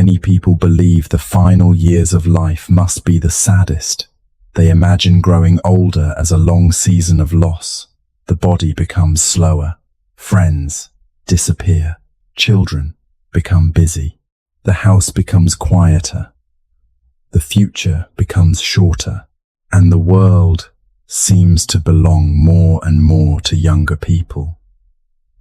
Many people believe the final years of life must be the saddest. They imagine growing older as a long season of loss. The body becomes slower. Friends disappear. Children become busy. The house becomes quieter. The future becomes shorter. And the world seems to belong more and more to younger people.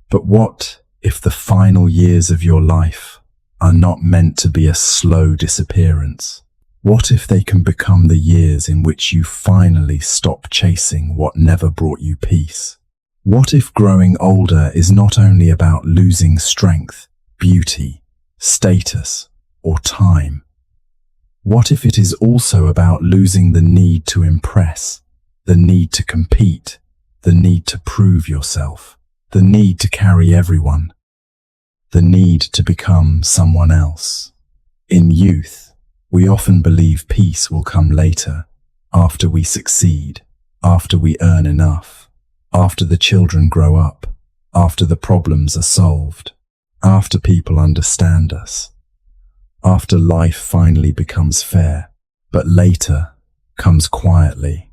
But what if the final years of your life are not meant to be a slow disappearance? What if they can become the years in which you finally stop chasing what never brought you peace? What if growing older is not only about losing strength, beauty, status, or time? What if it is also about losing the need to impress, the need to compete, the need to prove yourself, the need to carry everyone, the need to become someone else? In youth, we often believe peace will come later, after we succeed, after we earn enough, after the children grow up, after the problems are solved, after people understand us, after life finally becomes fair. But later comes quietly,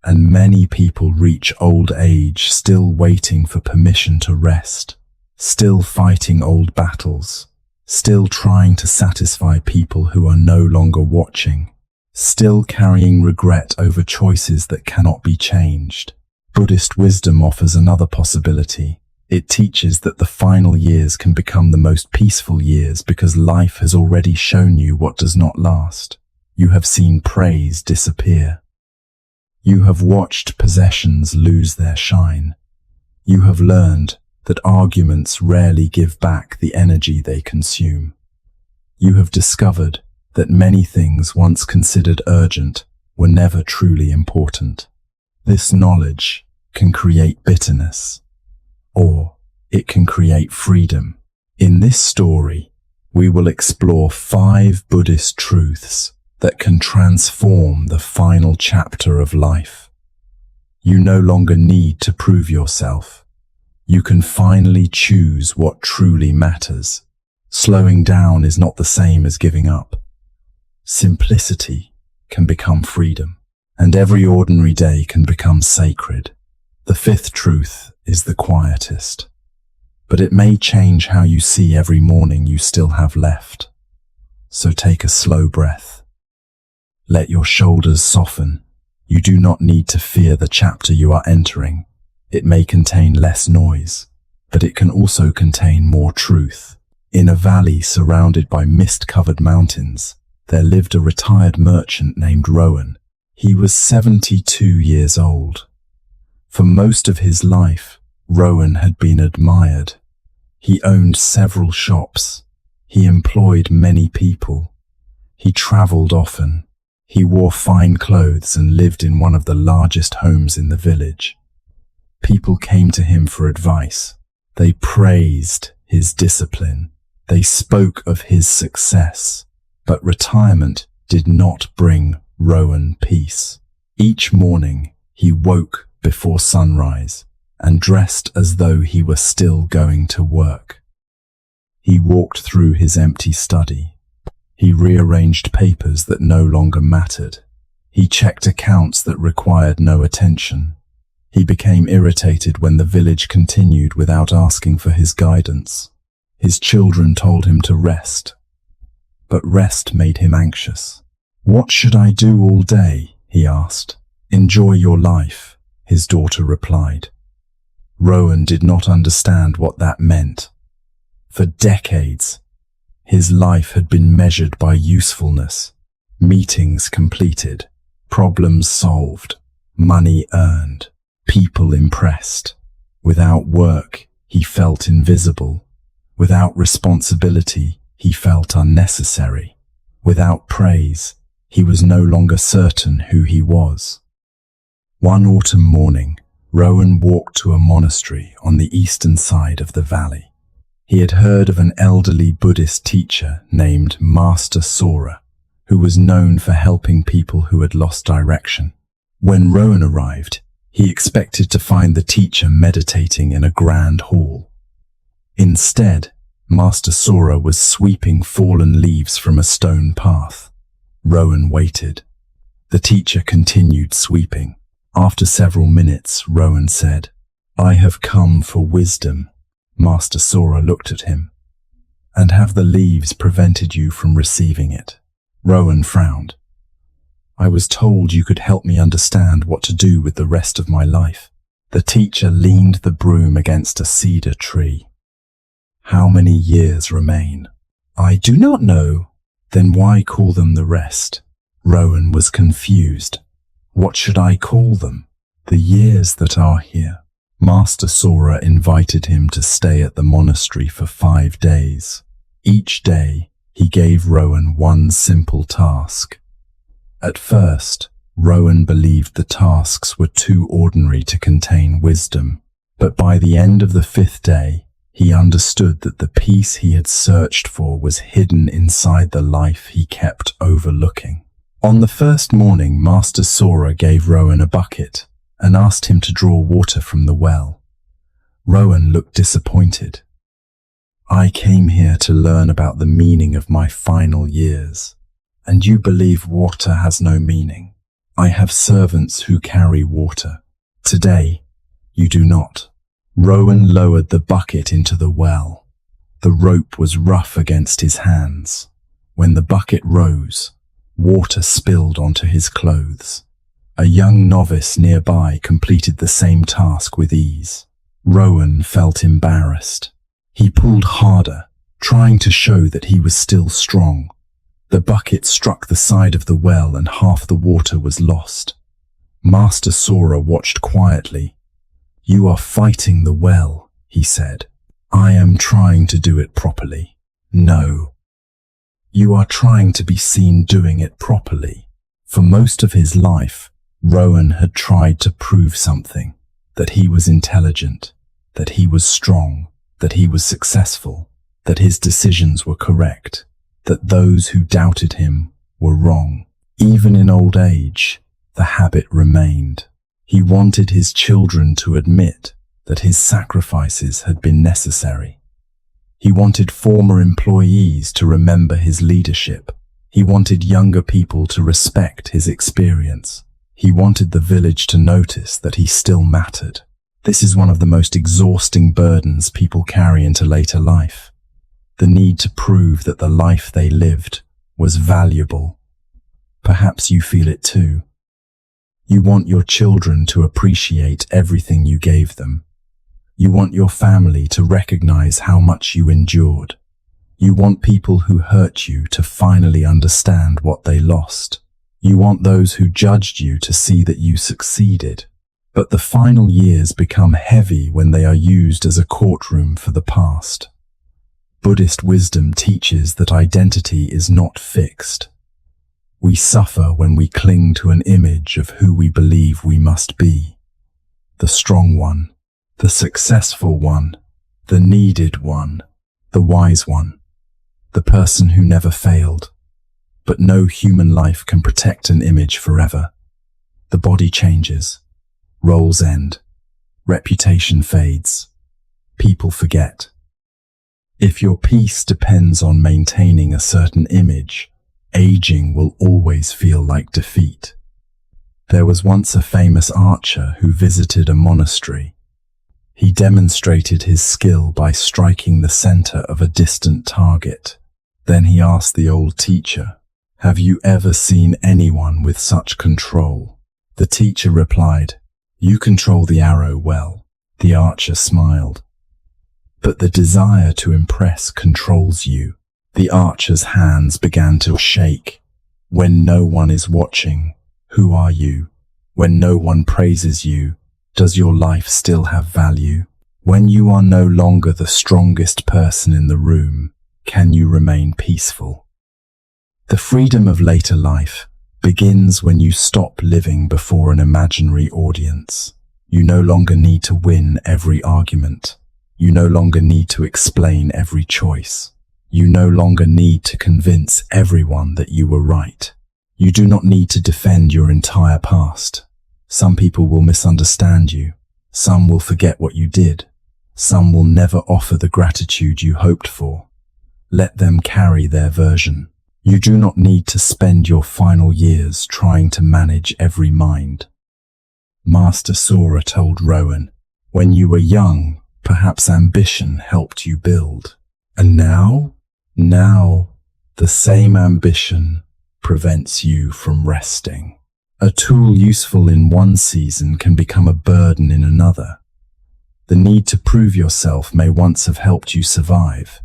and many people reach old age still waiting for permission to rest, still fighting old battles, still trying to satisfy people who are no longer watching, still carrying regret over choices that cannot be changed. Buddhist wisdom offers another possibility. It teaches that the final years can become the most peaceful years because life has already shown you what does not last. You have seen praise disappear. You have watched possessions lose their shine. You have learned that arguments rarely give back the energy they consume. You have discovered that many things once considered urgent were never truly important. This knowledge can create bitterness, or it can create freedom. In this story, we will explore 5 Buddhist truths that can transform the final chapter of life. You no longer need to prove yourself. You can finally choose what truly matters. Slowing down is not the same as giving up. Simplicity can become freedom, and every ordinary day can become sacred. The 5th truth is the quietest, but it may change how you see every morning you still have left. So take a slow breath. Let your shoulders soften. You do not need to fear the chapter you are entering. It may contain less noise, but it can also contain more truth. In a valley surrounded by mist-covered mountains, there lived a retired merchant named Rowan. He was 72 years old. For most of his life, Rowan had been admired. He owned several shops. He employed many people. He traveled often. He wore fine clothes and lived in one of the largest homes in the village. People came to him for advice. They praised his discipline. They spoke of his success. But retirement did not bring Rowan peace. Each morning, he woke before sunrise and dressed as though he were still going to work. He walked through his empty study. He rearranged papers that no longer mattered. He checked accounts that required no attention. He became irritated when the village continued without asking for his guidance. His children told him to rest, but rest made him anxious. "What should I do all day?" he asked. "Enjoy your life," his daughter replied. Rowan did not understand what that meant. For decades, his life had been measured by usefulness, meetings completed, problems solved, money earned, people impressed. Without work, he felt invisible. Without responsibility, he felt unnecessary. Without praise, he was no longer certain who he was. One autumn morning, Rowan walked to a monastery on the eastern side of the valley. He had heard of an elderly Buddhist teacher named Master Sora, who was known for helping people who had lost direction. When Rowan arrived, he expected to find the teacher meditating in a grand hall. Instead, Master Sora was sweeping fallen leaves from a stone path. Rowan waited. The teacher continued sweeping. After several minutes, Rowan said, "I have come for wisdom." Master Sora looked at him. "And have the leaves prevented you from receiving it?" Rowan frowned. "I was told you could help me understand what to do with the rest of my life." The teacher leaned the broom against a cedar tree. "How many years remain?" "I do not know." "Then why call them the rest?" Rowan was confused. "What should I call them?" "The years that are here." Master Sora invited him to stay at the monastery for 5 days. Each day, he gave Rowan one simple task. At first, Rowan believed the tasks were too ordinary to contain wisdom, but by the end of the 5th day, he understood that the peace he had searched for was hidden inside the life he kept overlooking. On the first morning, Master Sora gave Rowan a bucket and asked him to draw water from the well. Rowan looked disappointed. "I came here to learn about the meaning of my final years, and you believe water has no meaning. I have servants who carry water. Today, you do not." Rowan lowered the bucket into the well. The rope was rough against his hands. When the bucket rose, water spilled onto his clothes. A young novice nearby completed the same task with ease. Rowan felt embarrassed. He pulled harder, trying to show that he was still strong. The bucket struck the side of the well and half the water was lost. Master Sora watched quietly. "You are fighting the well," he said. "I am trying to do it properly." "No. You are trying to be seen doing it properly." For most of his life, Rowan had tried to prove something, that he was intelligent, that he was strong, that he was successful, that his decisions were correct, that those who doubted him were wrong. Even in old age, the habit remained. He wanted his children to admit that his sacrifices had been necessary. He wanted former employees to remember his leadership. He wanted younger people to respect his experience. He wanted the village to notice that he still mattered. This is one of the most exhausting burdens people carry into later life. The need to prove that the life they lived was valuable. Perhaps you feel it too. You want your children to appreciate everything you gave them. You want your family to recognize how much you endured. You want people who hurt you to finally understand what they lost. You want those who judged you to see that you succeeded. But the final years become heavy when they are used as a courtroom for the past. Buddhist wisdom teaches that identity is not fixed. We suffer when we cling to an image of who we believe we must be. The strong one, the successful one, the needed one, the wise one, the person who never failed. But no human life can protect an image forever. The body changes, roles end, reputation fades, people forget. If your peace depends on maintaining a certain image, aging will always feel like defeat. There was once a famous archer who visited a monastery. He demonstrated his skill by striking the center of a distant target. Then he asked the old teacher, "Have you ever seen anyone with such control?" The teacher replied, "You control the arrow well." The archer smiled. "But the desire to impress controls you." The archer's hands began to shake. When no one is watching, who are you? When no one praises you, does your life still have value? When you are no longer the strongest person in the room, can you remain peaceful? The freedom of later life begins when you stop living before an imaginary audience. You no longer need to win every argument. You no longer need to explain every choice. You no longer need to convince everyone that you were right. You do not need to defend your entire past. Some people will misunderstand you. Some will forget what you did. Some will never offer the gratitude you hoped for. Let them carry their version. You do not need to spend your final years trying to manage every mind. Master Sora told Rowan, when you were young, perhaps ambition helped you build. And now, the same ambition prevents you from resting. A tool useful in one season can become a burden in another. The need to prove yourself may once have helped you survive.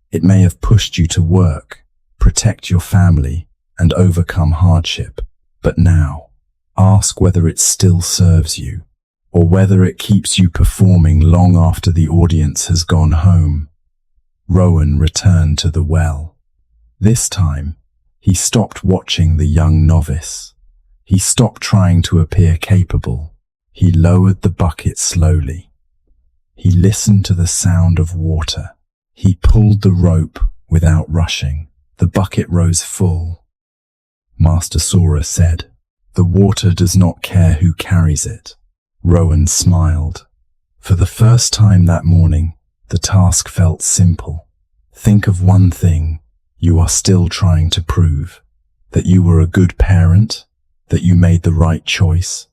It may have pushed you to work, protect your family, and overcome hardship. But now, ask whether it still serves you, or whether it keeps you performing long after the audience has gone home. Rowan returned to the well. This time, he stopped watching the young novice. He stopped trying to appear capable. He lowered the bucket slowly. He listened to the sound of water. He pulled the rope without rushing. The bucket rose full. Master Sora said, "The water does not care who carries it." Rowan smiled. For the first time that morning, the task felt simple. Think of one thing you are still trying to prove: that you were a good parent, that you made the right choice,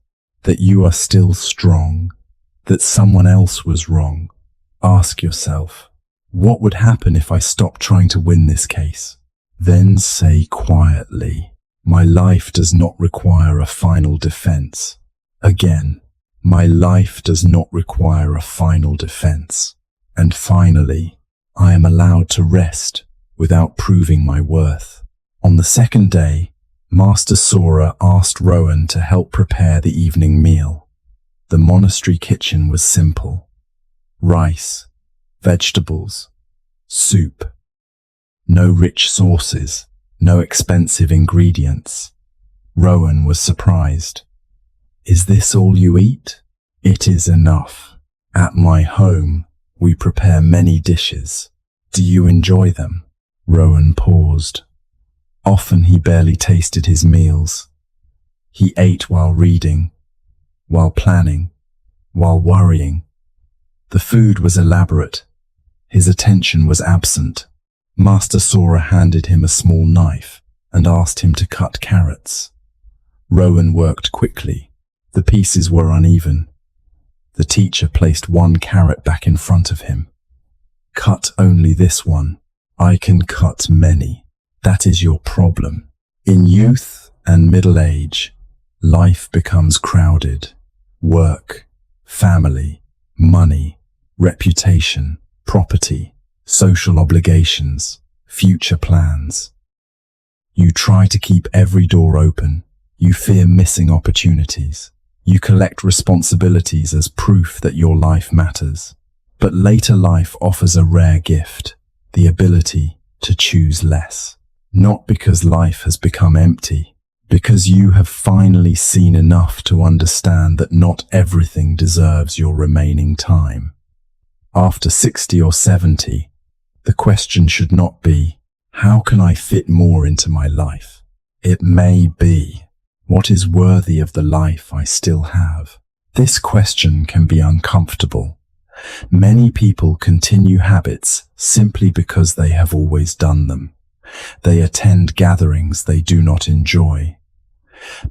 that you are still strong, that someone else was wrong. Ask yourself, what would happen if I stopped trying to win this case? Then say quietly, my life does not require a final defense. Again, my life does not require a final defense. And finally, I am allowed to rest without proving my worth. On the second day, Master Sora asked Rowan to help prepare the evening meal. The monastery kitchen was simple: rice, vegetables, soup. No rich sauces, no expensive ingredients. Rowan was surprised. Is this all you eat? It is enough. At my home, we prepare many dishes. Do you enjoy them? Rowan paused. Often he barely tasted his meals. He ate while reading, while planning, while worrying. The food was elaborate. His attention was absent. Master Sora handed him a small knife and asked him to cut carrots. Rowan worked quickly. The pieces were uneven. The teacher placed one carrot back in front of him. Cut only this one. I can cut many. That is your problem. In youth and middle age, life becomes crowded. Work, family, money, reputation, property, social obligations, future plans. You try to keep every door open. You fear missing opportunities. You collect responsibilities as proof that your life matters. But later life offers a rare gift, the ability to choose less. Not because life has become empty, because you have finally seen enough to understand that not everything deserves your remaining time. After 60 or 70, the question should not be, how can I fit more into my life? It may be, what is worthy of the life I still have? This question can be uncomfortable. Many people continue habits simply because they have always done them. They attend gatherings they do not enjoy.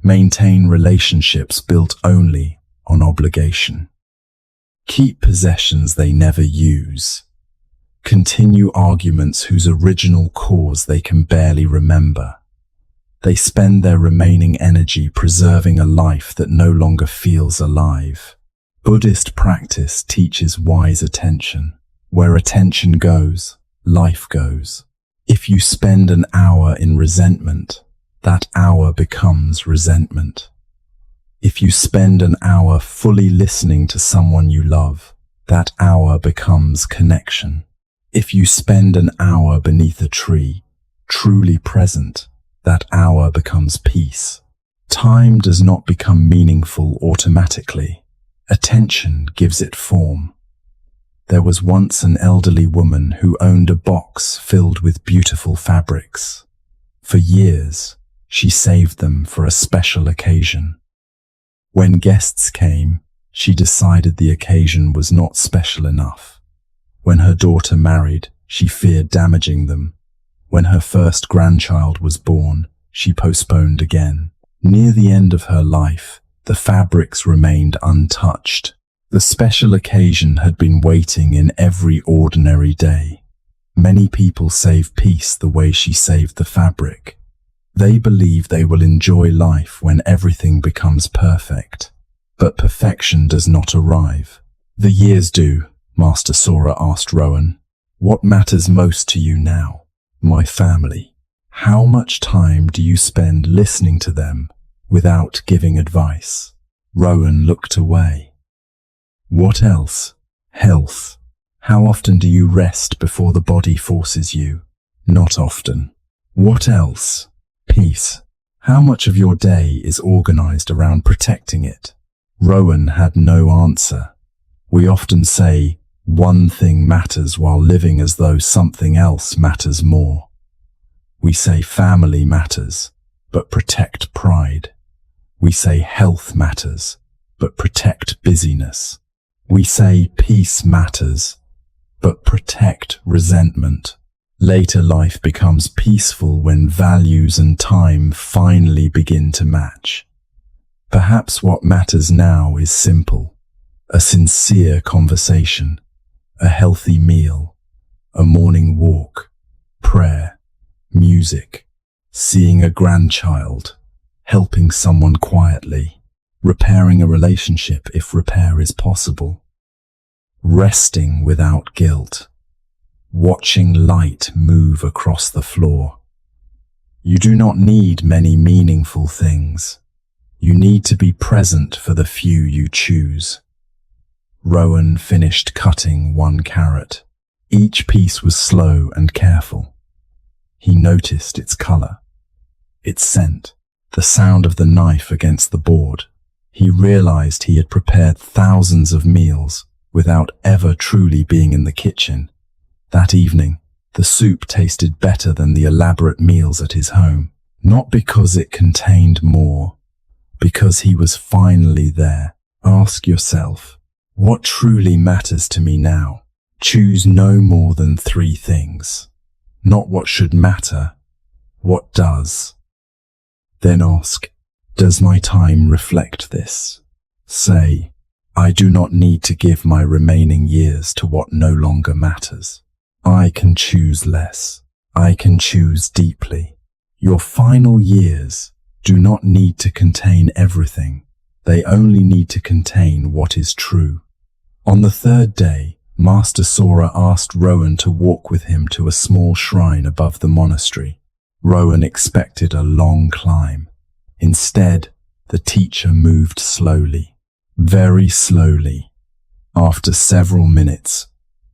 Maintain relationships built only on obligation. Keep possessions they never use. Continue arguments whose original cause they can barely remember. They spend their remaining energy preserving a life that no longer feels alive. Buddhist practice teaches wise attention. Where attention goes, life goes. If you spend an hour in resentment, that hour becomes resentment. If you spend an hour fully listening to someone you love, that hour becomes connection. If you spend an hour beneath a tree, truly present, that hour becomes peace. Time does not become meaningful automatically. Attention gives it form. There was once an elderly woman who owned a box filled with beautiful fabrics. For years, she saved them for a special occasion. When guests came, She decided the occasion was not special enough. When her daughter married, she feared damaging them. When her first grandchild was born, she postponed again. Near the end of her life, the fabrics remained untouched. The special occasion had been waiting in every ordinary day. Many people save peace the way she saved the fabric. They believe they will enjoy life when everything becomes perfect. But perfection does not arrive. The years do, Master Sora asked Rowan. What matters most to you now? My family. How much time do you spend listening to them without giving advice? Rowan looked away. What else? Health. How often do you rest before the body forces you? Not often. What else? Peace. How much of your day is organized around protecting it? Rowan had no answer. We often say one thing matters while living as though something else matters more. We say family matters, but protect pride. We say health matters, but protect busyness. We say peace matters, but protect resentment. Later life becomes peaceful when values and time finally begin to match. Perhaps what matters now is simple: a sincere conversation, a healthy meal, a morning walk, prayer, music, seeing a grandchild, helping someone quietly, repairing a relationship if repair is possible, resting without guilt, watching light move across the floor. You do not need many meaningful things. You need to be present for the few you choose. Rowan finished cutting one carrot. Each piece was slow and careful. He noticed its color, its scent, the sound of the knife against the board. He realized he had prepared thousands of meals without ever truly being in the kitchen. That evening, the soup tasted better than the elaborate meals at his home, not because it contained more, because he was finally there. Ask yourself, what truly matters to me now? Choose no more than 3 things. Not what should matter, what does. Then ask, does my time reflect this? Say, I do not need to give my remaining years to what no longer matters. I can choose less. I can choose deeply. Your final years do not need to contain everything. They only need to contain what is true. On the 3rd day, Master Sora asked Rowan to walk with him to a small shrine above the monastery. Rowan expected a long climb. Instead, the teacher moved slowly, very slowly. After several minutes,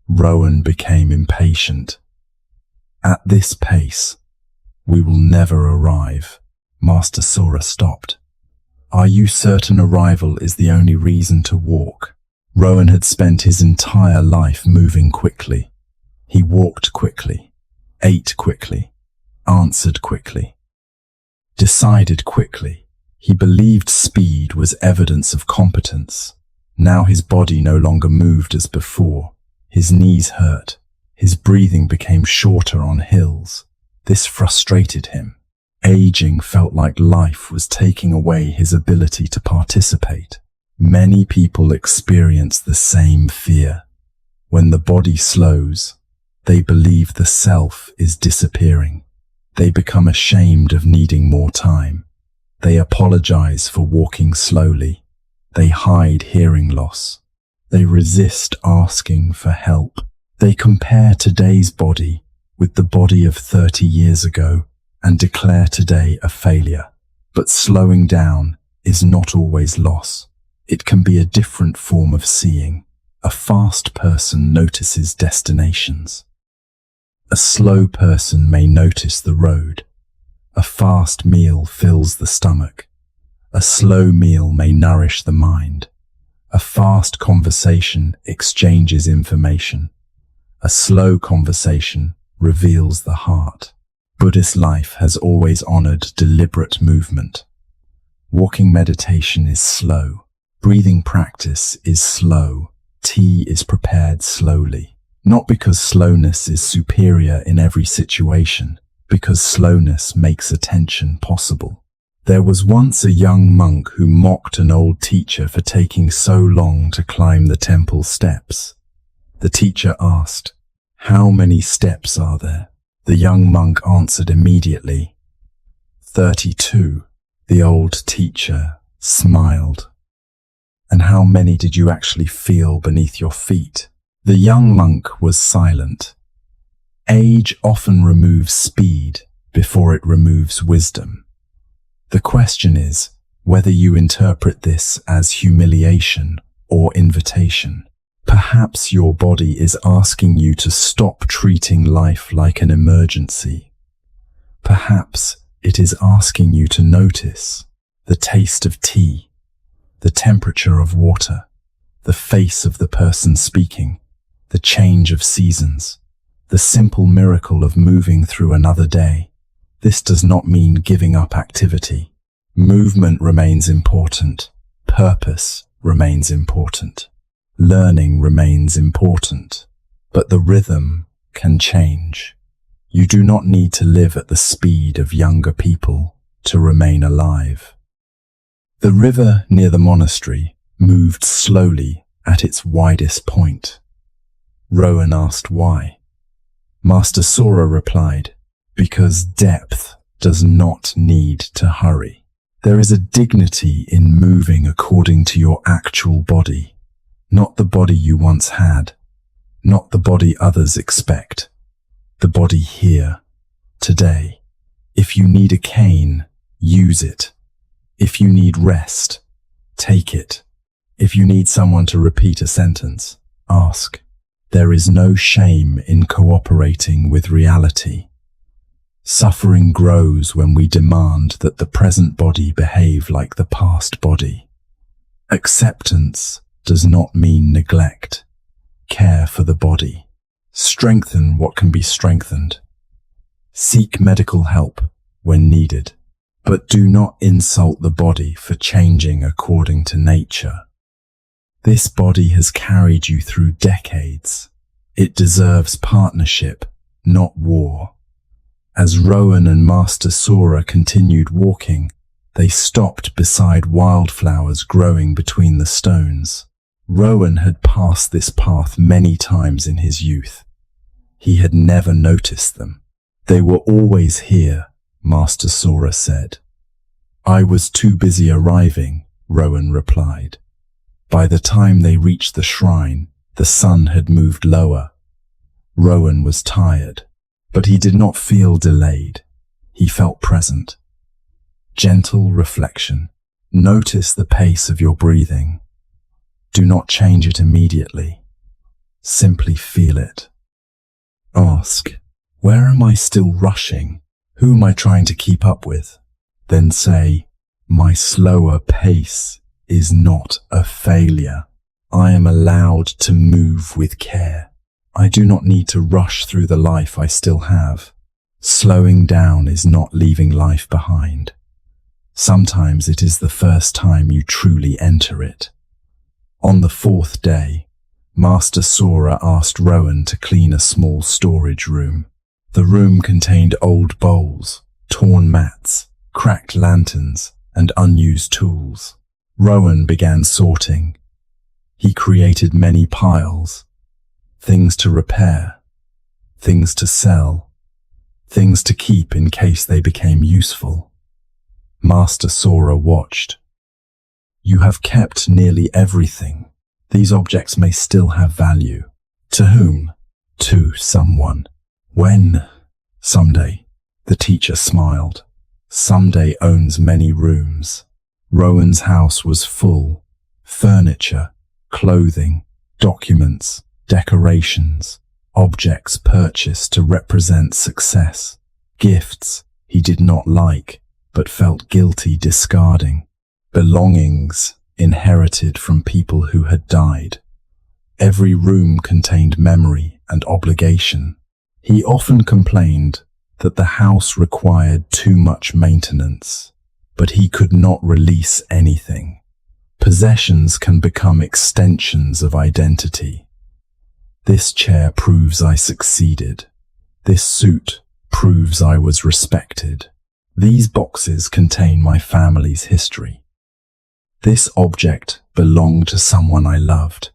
Rowan became impatient. At this pace, we will never arrive. Master Sora stopped. Are you certain arrival is the only reason to walk? Rowan had spent his entire life moving quickly. He walked quickly, ate quickly, answered quickly, decided quickly. He believed speed was evidence of competence. Now his body no longer moved as before. His knees hurt. His breathing became shorter on hills. This frustrated him. Aging felt like life was taking away his ability to participate. Many people experience the same fear. When the body slows, they believe the self is disappearing. They become ashamed of needing more time. They apologize for walking slowly. They hide hearing loss. They resist asking for help. They compare today's body with the body of 30 years ago and declare today a failure. But slowing down is not always loss. It can be a different form of seeing. A fast person notices destinations. A slow person may notice the road. A fast meal fills the stomach. A slow meal may nourish the mind. A fast conversation exchanges information. A slow conversation reveals the heart. Buddhist life has always honored deliberate movement. Walking meditation is slow. Breathing practice is slow. Tea is prepared slowly. Not because slowness is superior in every situation, because slowness makes attention possible. There was once a young monk who mocked an old teacher for taking so long to climb the temple steps. The teacher asked, "How many steps are there?" The young monk answered immediately, 32. The old teacher smiled. "And how many did you actually feel beneath your feet?" The young monk was silent. Age often removes speed before it removes wisdom. The question is whether you interpret this as humiliation or invitation. Perhaps your body is asking you to stop treating life like an emergency. Perhaps it is asking you to notice the taste of tea, the temperature of water, the face of the person speaking, the change of seasons, the simple miracle of moving through another day. This does not mean giving up activity. Movement remains important. Purpose remains important. Learning remains important. But the rhythm can change. You do not need to live at the speed of younger people to remain alive. The river near the monastery moved slowly at its widest point. Rowan asked why. Master Sora replied, "Because depth does not need to hurry. There is a dignity in moving according to your actual body, not the body you once had, not the body others expect, the body here, today. If you need a cane, use it. If you need rest, take it. If you need someone to repeat a sentence, ask." There is no shame in cooperating with reality. Suffering grows when we demand that the present body behave like the past body. Acceptance does not mean neglect. Care for the body. Strengthen what can be strengthened. Seek medical help when needed, but do not insult the body for changing according to nature. This body has carried you through decades. It deserves partnership, not war. As Rowan and Master Sora continued walking, they stopped beside wildflowers growing between the stones. Rowan had passed this path many times in his youth. He had never noticed them. "They were always here," Master Sora said. "I was too busy arriving," Rowan replied. By the time they reached the shrine, the sun had moved lower. Rowan was tired, but he did not feel delayed. He felt present. Gentle reflection. Notice the pace of your breathing. Do not change it immediately. Simply feel it. Ask, where am I still rushing? Who am I trying to keep up with? Then say, my slower pace is not a failure. I am allowed to move with care. I do not need to rush through the life I still have. Slowing down is not leaving life behind. Sometimes it is the first time you truly enter it. On the fourth day, Master Sora asked Rowan to clean a small storage room. The room contained old bowls, torn mats, cracked lanterns, and unused tools. Rowan began sorting. He created many piles. Things to repair, things to sell, things to keep in case they became useful. Master Sora watched. You have kept nearly everything. These objects may still have value. To whom? To someone. When? Someday. The teacher smiled. Someday owns many rooms. Rowan's house was full. Furniture, clothing, documents, decorations, objects purchased to represent success, gifts he did not like but felt guilty discarding, belongings inherited from people who had died. Every room contained memory and obligation. He often complained that the house required too much maintenance, but he could not release anything. Possessions can become extensions of identity. This chair proves I succeeded. This suit proves I was respected. These boxes contain my family's history. This object belonged to someone I loved.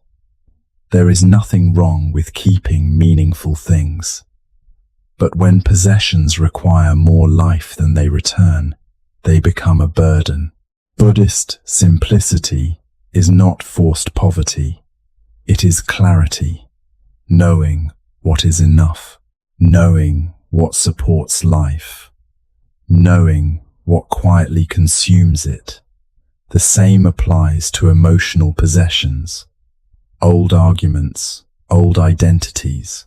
There is nothing wrong with keeping meaningful things. But when possessions require more life than they return, they become a burden. Buddhist simplicity is not forced poverty. It is clarity, knowing what is enough, knowing what supports life, knowing what quietly consumes it. The same applies to emotional possessions. Old arguments, old identities,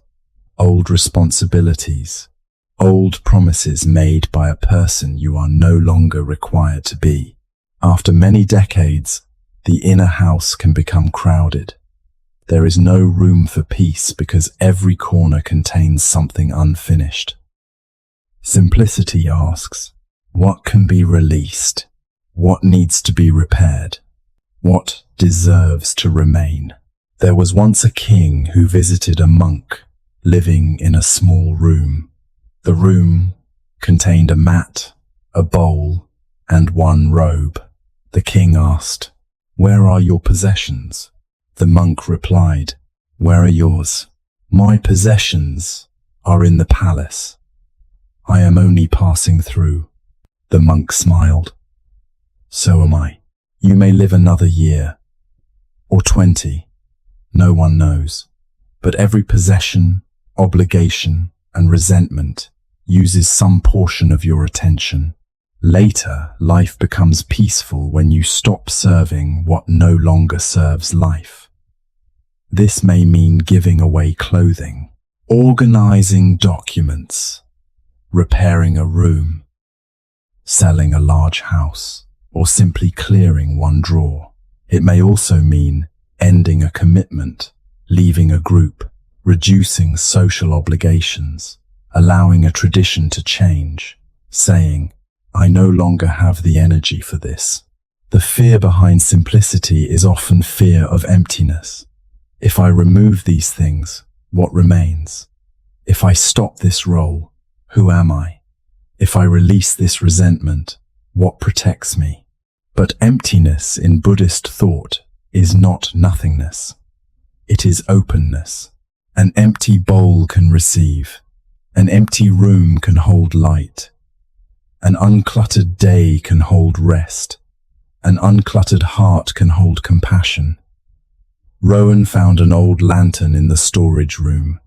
old responsibilities, old promises made by a person you are no longer required to be. After many decades, the inner house can become crowded. There is no room for peace because every corner contains something unfinished. Simplicity asks, what can be released? What needs to be repaired? What deserves to remain? There was once a king who visited a monk living in a small room. The room contained a mat, a bowl, and one robe. The king asked, "Where are your possessions?" The monk replied, "Where are yours?" "My possessions are in the palace. I am only passing through." The monk smiled. "So am I. You may live another year, or 20. No one knows. But every possession, obligation, and resentment uses some portion of your attention. Later, life becomes peaceful when you stop serving what no longer serves life. This may mean giving away clothing, organizing documents, repairing a room, selling a large house, or simply clearing one drawer. It may also mean ending a commitment, leaving a group, reducing social obligations, allowing a tradition to change, saying, "I no longer have the energy for this." The fear behind simplicity is often fear of emptiness. If I remove these things, what remains? If I stop this role, who am I? If I release this resentment, what protects me? But emptiness in Buddhist thought is not nothingness. It is openness. An empty bowl can receive. An empty room can hold light. An uncluttered day can hold rest. An uncluttered heart can hold compassion. Rowan found an old lantern in the storage room.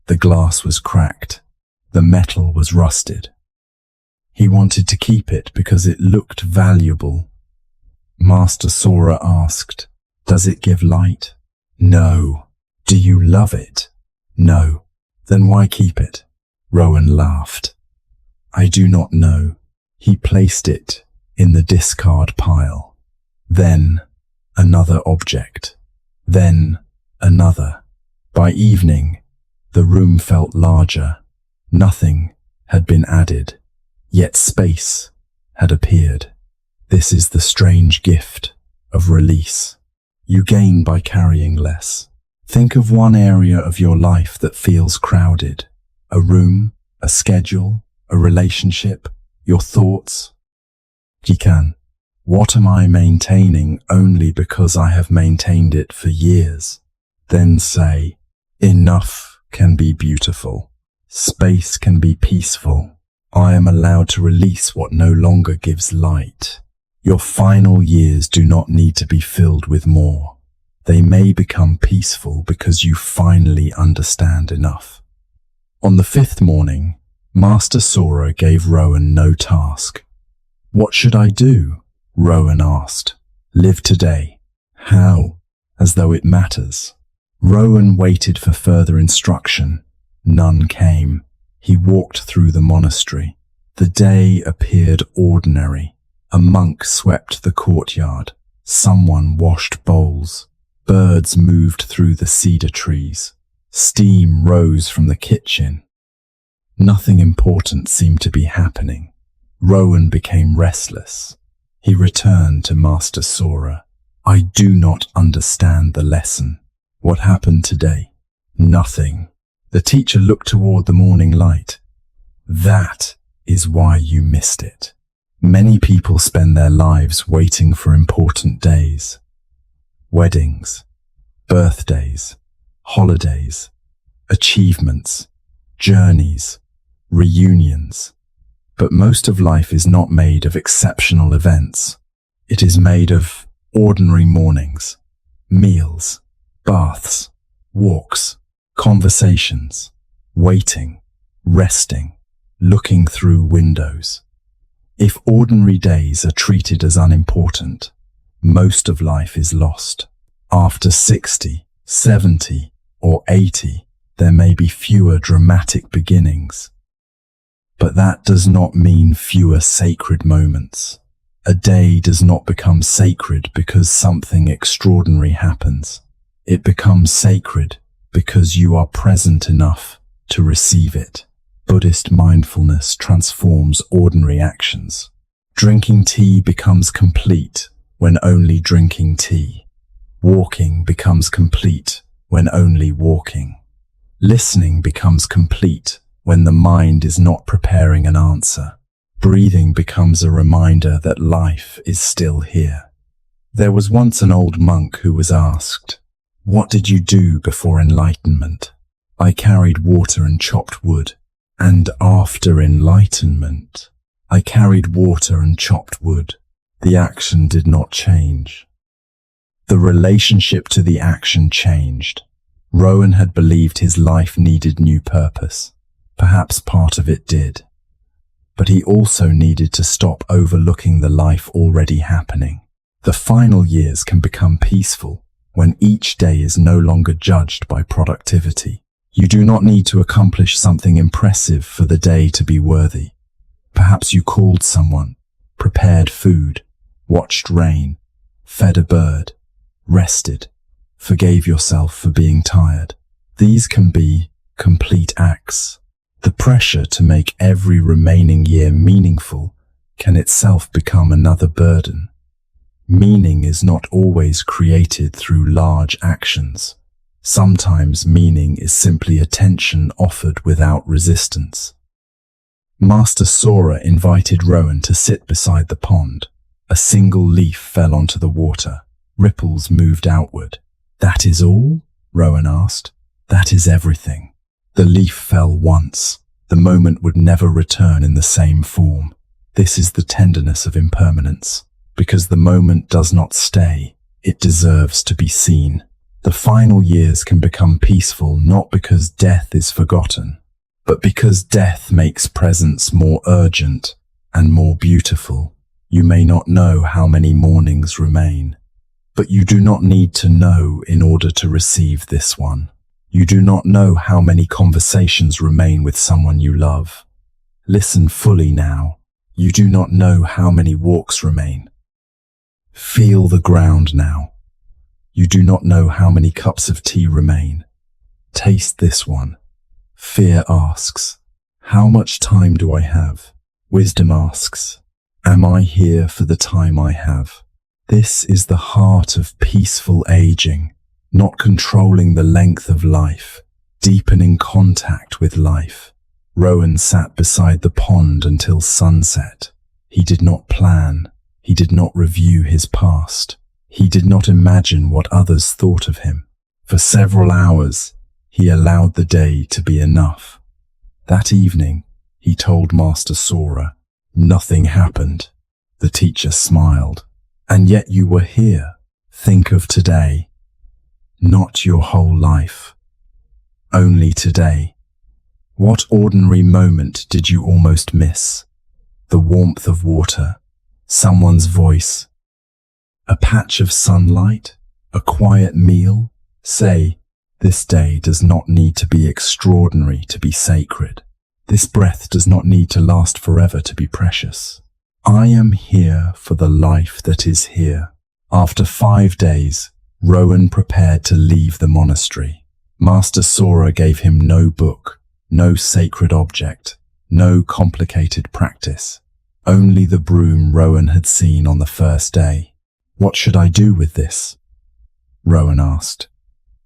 The glass was cracked. The metal was rusted. He wanted to keep it because it looked valuable. Master Sora asked, "Does it give light?" "No." "Do you love it?" "No." "Then why keep it?" Rowan laughed. "I do not know." He placed it in the discard pile. Then another object. Then another. By evening, the room felt larger. Nothing had been added, yet space had appeared. This is the strange gift of release. You gain by carrying less. Think of one area of your life that feels crowded. A room, a schedule, a relationship, your thoughts. Jikan, what am I maintaining only because I have maintained it for years? Then say, enough can be beautiful. Space can be peaceful. I am allowed to release what no longer gives light. Your final years do not need to be filled with more. They may become peaceful because you finally understand enough. On the 5th morning, Master Sora gave Rowan no task. "What should I do?" Rowan asked. "Live today." "How?" As though it matters. Rowan waited for further instruction. None came. He walked through the monastery. The day appeared ordinary. A monk swept the courtyard. Someone washed bowls. Birds moved through the cedar trees. Steam rose from the kitchen. Nothing important seemed to be happening. Rowan became restless. He returned to Master Sora. I do not understand the lesson. What happened today? Nothing. The teacher looked toward the morning light. That is why you missed it. Many people spend their lives waiting for important days. Weddings, birthdays, holidays, achievements, journeys, reunions. But most of life is not made of exceptional events. It is made of ordinary mornings, meals, baths, walks, conversations, waiting, resting, looking through windows. If ordinary days are treated as unimportant, most of life is lost. After 60, 70, or 80, there may be fewer dramatic beginnings. But that does not mean fewer sacred moments. A day does not become sacred because something extraordinary happens. It becomes sacred because you are present enough to receive it. Buddhist mindfulness transforms ordinary actions. Drinking tea becomes complete when only drinking tea. Walking becomes complete when only walking. Listening becomes complete when the mind is not preparing an answer. Breathing becomes a reminder that life is still here. There was once an old monk who was asked, "What did you do before enlightenment?" "I carried water and chopped wood." "And after enlightenment?" "I carried water and chopped wood." The action did not change. The relationship to the action changed. Rowan had believed his life needed new purpose. Perhaps part of it did. But he also needed to stop overlooking the life already happening. The final years can become peaceful when each day is no longer judged by productivity. You do not need to accomplish something impressive for the day to be worthy. Perhaps you called someone, prepared food, watched rain, fed a bird, rested, forgave yourself for being tired. These can be complete acts. The pressure to make every remaining year meaningful can itself become another burden. Meaning is not always created through large actions. Sometimes meaning is simply attention offered without resistance. Master Sora invited Rowan to sit beside the pond. A single leaf fell onto the water. Ripples moved outward. "That is all?" Rowan asked. "That is everything." The leaf fell once. The moment would never return in the same form. This is the tenderness of impermanence. Because the moment does not stay, it deserves to be seen. The final years can become peaceful not because death is forgotten, but because death makes presence more urgent and more beautiful. You may not know how many mornings remain, but you do not need to know in order to receive this one. You do not know how many conversations remain with someone you love. Listen fully now. You do not know how many walks remain. Feel the ground now. You do not know how many cups of tea remain. Taste this one. Fear asks, "How much time do I have?" Wisdom asks, "Am I here for the time I have?" This is the heart of peaceful aging, not controlling the length of life, deepening contact with life. Rowan sat beside the pond until sunset. He did not plan. He did not review his past. He did not imagine what others thought of him. For several hours, he allowed the day to be enough. That evening, he told Master Sora, "Nothing happened." The teacher smiled. "And yet you were here. Think of today. Not your whole life. Only today. What ordinary moment did you almost miss? The warmth of water, someone's voice, a patch of sunlight, a quiet meal. Say, this day does not need to be extraordinary to be sacred. This breath does not need to last forever to be precious. I am here for the life that is here." After 5 days, Rowan prepared to leave the monastery. Master Sora gave him no book, no sacred object, no complicated practice. Only the broom Rowan had seen on the first day. What should I do with this? Rowan asked.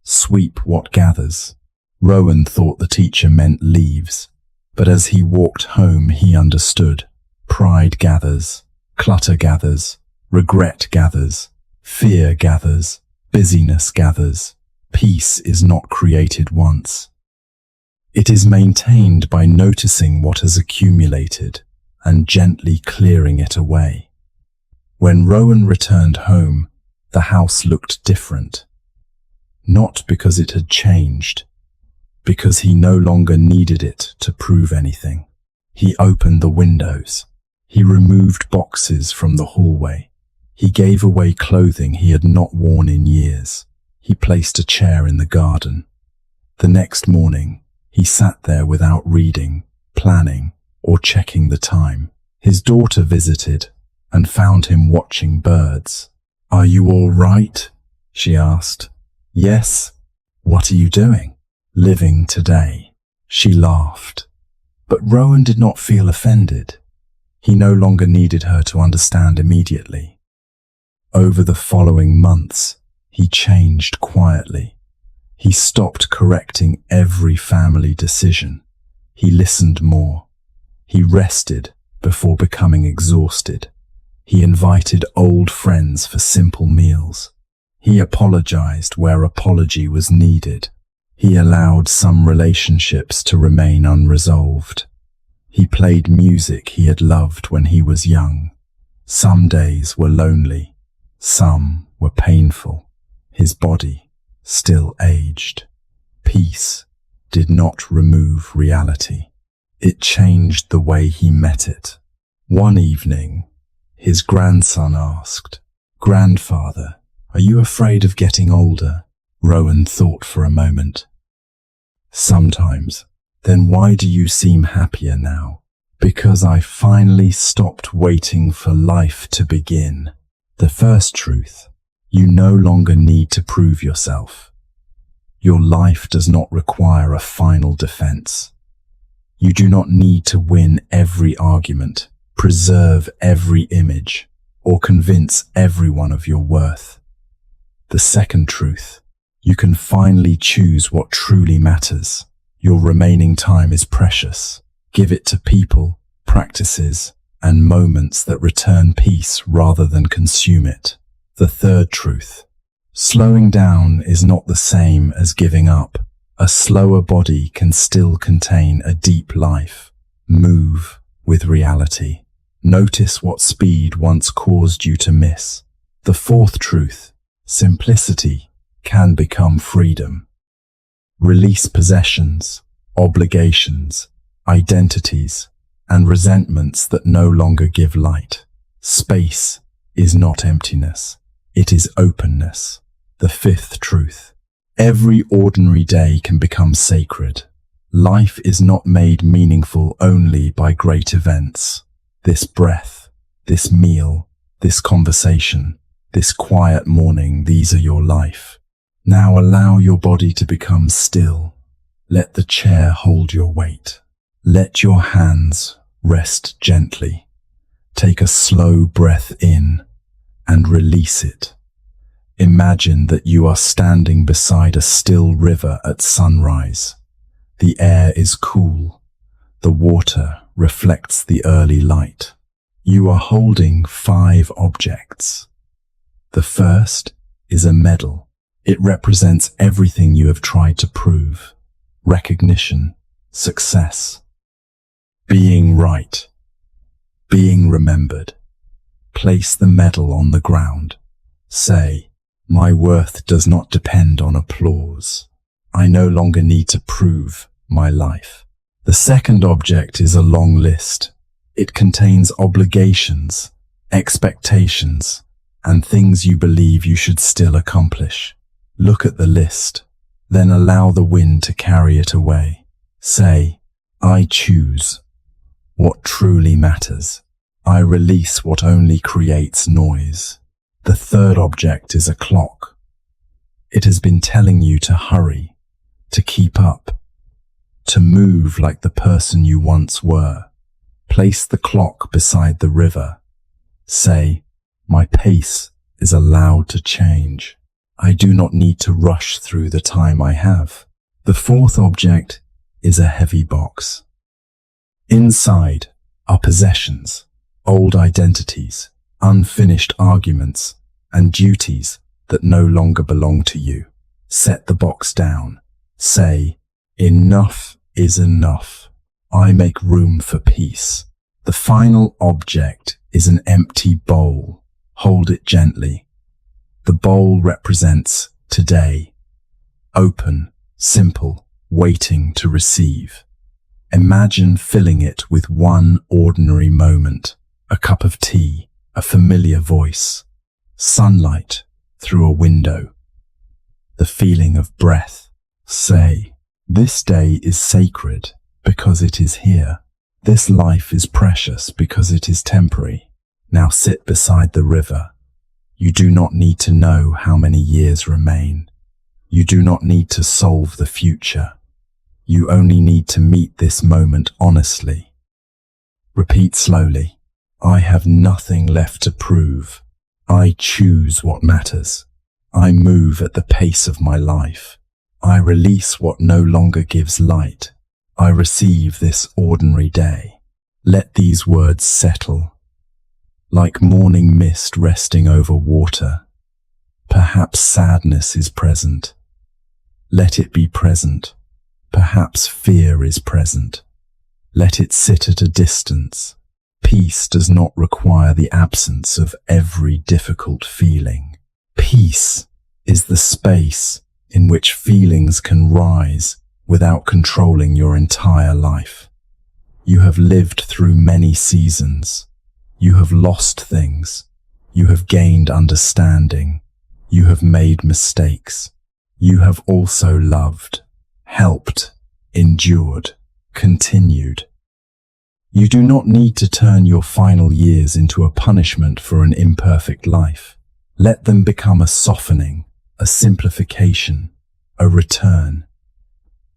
Sweep what gathers. Rowan thought the teacher meant leaves, but as he walked home he understood. Pride gathers, clutter gathers, regret gathers, fear gathers, busyness gathers. Peace is not created once. It is maintained by noticing what has accumulated and gently clearing it away. When Rowan returned home, the house looked different. Not because it had changed, because he no longer needed it to prove anything. He opened the windows. He removed boxes from the hallway. He gave away clothing he had not worn in years. He placed a chair in the garden. The next morning, he sat there without reading, planning, or checking the time. His daughter visited and found him watching birds. "Are you all right?" she asked. "Yes." "What are you doing?" "Living today." She laughed. But Rowan did not feel offended. He no longer needed her to understand immediately. Over the following months, he changed quietly. He stopped correcting every family decision. He listened more. He rested before becoming exhausted. He invited old friends for simple meals. He apologized where apology was needed. He allowed some relationships to remain unresolved. He played music he had loved when he was young. Some days were lonely. Some were painful. His body still aged. Peace did not remove reality. It changed the way he met it. One evening, his grandson asked, "Grandfather, are you afraid of getting older?" Rowan thought for a moment. "Sometimes." "Then why do you seem happier now?" "Because I finally stopped waiting for life to begin." The first truth: you no longer need to prove yourself. Your life does not require a final defense. You do not need to win every argument, preserve every image, or convince everyone of your worth. The second truth: you can finally choose what truly matters. Your remaining time is precious. Give it to people, practices, and moments that return peace rather than consume it. The third truth: slowing down is not the same as giving up. A slower body can still contain a deep life. Move with reality. Notice what speed once caused you to miss. The fourth truth: simplicity can become freedom. Release possessions, obligations, identities, and resentments that no longer give light. Space is not emptiness. It is openness. The fifth truth: every ordinary day can become sacred. Life is not made meaningful only by great events. This breath, this meal, this conversation, this quiet morning, these are your life. Now allow your body to become still. Let the chair hold your weight. Let your hands rest gently. Take a slow breath in and release it. Imagine that you are standing beside a still river at sunrise. The air is cool. The water reflects the early light. You are holding 5 objects. The first is a medal. It represents everything you have tried to prove: recognition, success, being right, being remembered. Place the medal on the ground. Say, "My worth does not depend on applause. I no longer need to prove my life." The second object is a long list. It contains obligations, expectations, and things you believe you should still accomplish. Look at the list, then allow the wind to carry it away. Say, "I choose what truly matters. I release what only creates noise." The third object is a clock. It has been telling you to hurry, to keep up, to move like the person you once were. Place the clock beside the river. Say, "My pace is allowed to change. I do not need to rush through the time I have. The fourth object is a heavy box. Inside are possessions, old identities, unfinished arguments, and duties that no longer belong to you. Set the box down. Say, enough is enough. I make room for peace. The final object is an empty bowl. Hold it gently. The bowl represents today. Open, simple, waiting to receive. Imagine filling it with one ordinary moment. A cup of tea, a familiar voice, sunlight through a window, the feeling of breath. Say, this day is sacred because it is here. This life is precious because it is temporary. Now sit beside the river. You do not need to know how many years remain. You do not need to solve the future. You only need to meet this moment honestly. Repeat slowly. I have nothing left to prove. I choose what matters. I move at the pace of my life. I release what no longer gives light. I receive this ordinary day. Let these words settle. Like morning mist resting over water. Perhaps sadness is present. Let it be present. Perhaps fear is present. Let it sit at a distance. Peace does not require the absence of every difficult feeling. Peace is the space in which feelings can rise without controlling your entire life. You have lived through many seasons. You have lost things. You have gained understanding. You have made mistakes. You have also loved, helped, endured, continued. You do not need to turn your final years into a punishment for an imperfect life. Let them become a softening, a simplification, a return.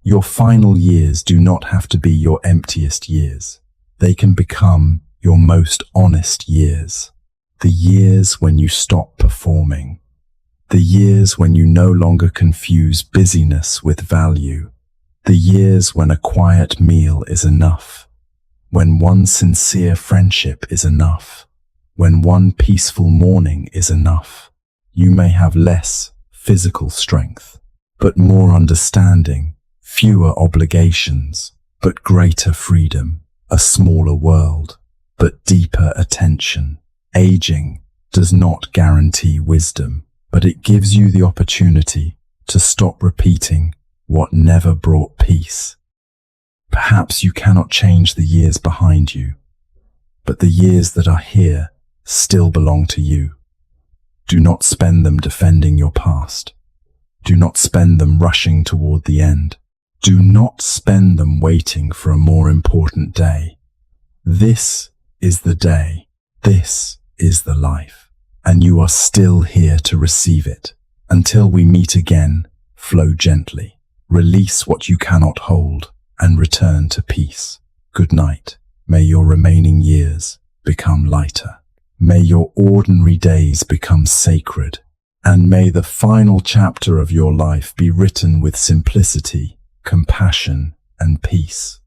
Your final years do not have to be your emptiest years. They can become your most honest years. The years when you stop performing. The years when you no longer confuse busyness with value. The years when a quiet meal is enough. When one sincere friendship is enough. When one peaceful morning is enough. You may have less physical strength, but more understanding, fewer obligations, but greater freedom, a smaller world, but deeper attention. Aging does not guarantee wisdom, but it gives you the opportunity to stop repeating what never brought peace. Perhaps you cannot change the years behind you, but the years that are here still belong to you. Do not spend them defending your past. Do not spend them rushing toward the end. Do not spend them waiting for a more important day. This is the day. This is the life. And you are still here to receive it. Until we meet again, flow gently. Release what you cannot hold and return to peace. Good night. May your remaining years become lighter. May your ordinary days become sacred. And may the final chapter of your life be written with simplicity, compassion, and peace.